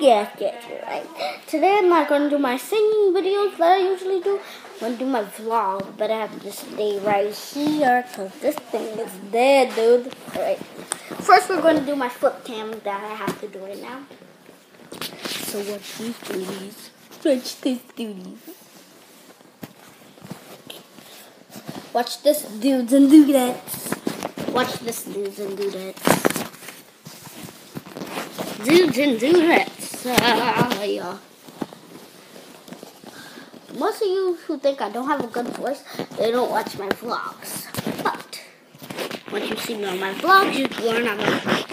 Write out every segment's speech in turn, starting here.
Yes, you're right. Today I'm not going to do my singing videos that I usually do. I'm going to do my vlog, but I have to stay right here because this thing is dead, dude. Alright. First we're going to do my flip cam that I have to do right now. So watch these duties. Watch these duties. Watch this dudes and dudettes. Watch this dudes and dudettes. Dudes and dudettes. Yeah. Most of you who think I don't have a good voice, they don't watch my vlogs. But once you see me on my vlogs, you learn I'm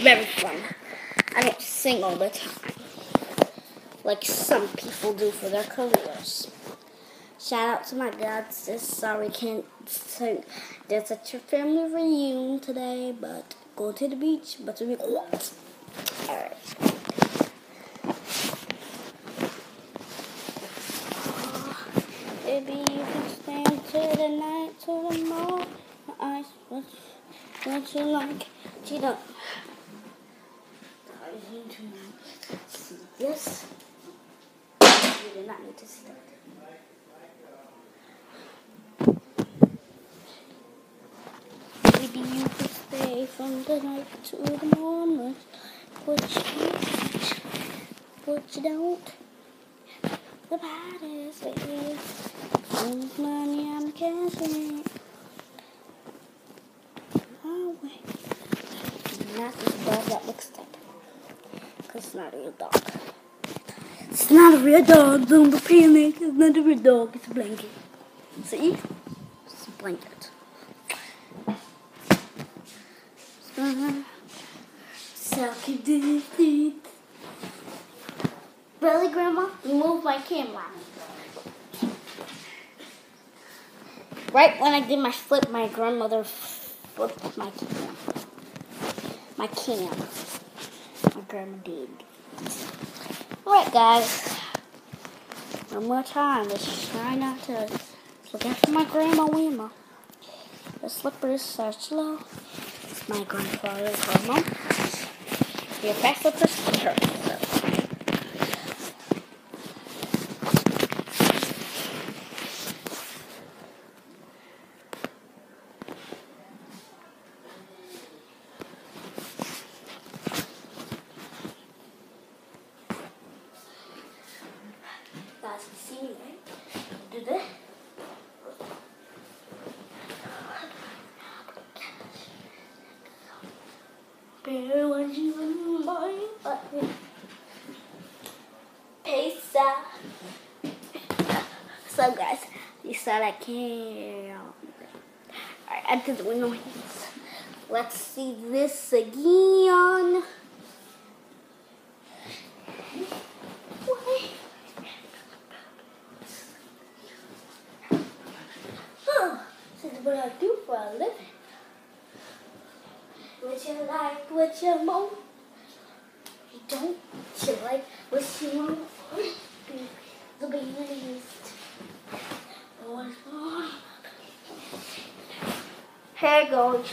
very fun. I don't sing all the time, like some people do for their careers. Shout out to my dad, sis. Sorry, can't sing. There's a family reunion today, but go to the beach. But to be what? Alright. Baby, you can stand till the night, till the morning. My eyes, what you like? You don't. See this? You do not need to see that. Maybe you could stay from the night to the morning. But you don't. The baddest baby. Lose money, I'm cashing it. Oh, wait. Not this dog that looks like. Because it's not a real dog. It's not a real dog. Don't panic. It's not a real dog. It's a blanket. See? It's a blanket. So keep doing it. Really, Grandma? You moved my camera. Right when I did my flip, my grandmother flipped my cam. My grandma did. Alright, guys. One more time. Let's try not to look after my grandma Wilma. The slippers are slow. It's my grandfather's grandma. Your fast slippers hurt. Guys can see me, right? Do this. Better when you boy. Peace out. So guys, you said I can't. Alright, I did the window hands. Let's see this again. This is what I do for a living. What you like, what you want. You don't, you like what you want. The beast. Here goes.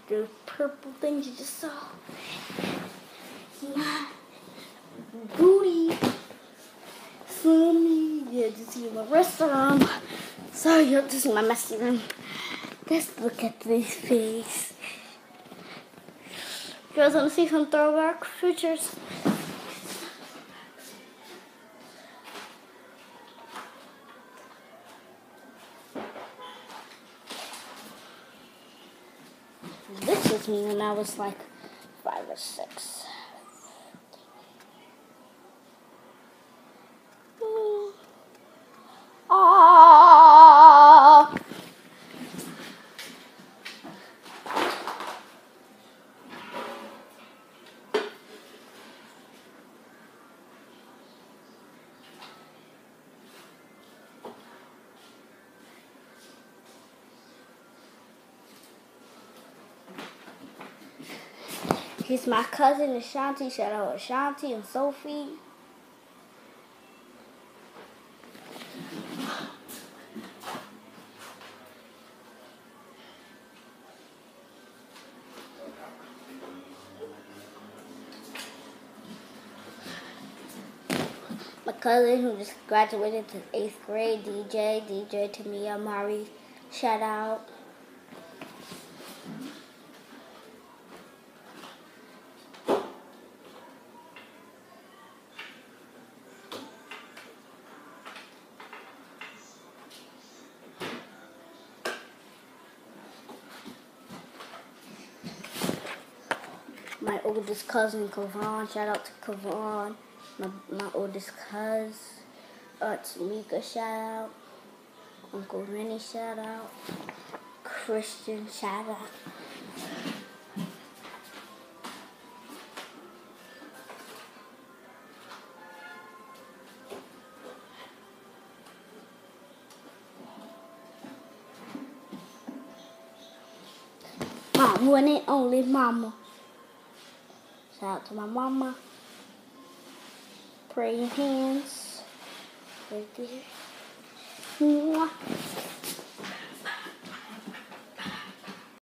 The purple things you just saw. My booty. Yeah, just see my restaurant. Sorry, you have to see my messy room. Let's look at this face. You guys want to see some throwback pictures? This was me when I was like 5 or 6. He's my cousin Ashanti. Shout out Ashanti and Sophie. cousin who just graduated to 8th grade, DJ Tamia Mari, shout out. My oldest cousin, Kavon. Shout out to Kavon. My oldest cousin. Tamika, shout out. Uncle Rennie, shout out. Christian, shout out. My one and only mama. Shout out to my mama. Praying hands. Right there. Mwah.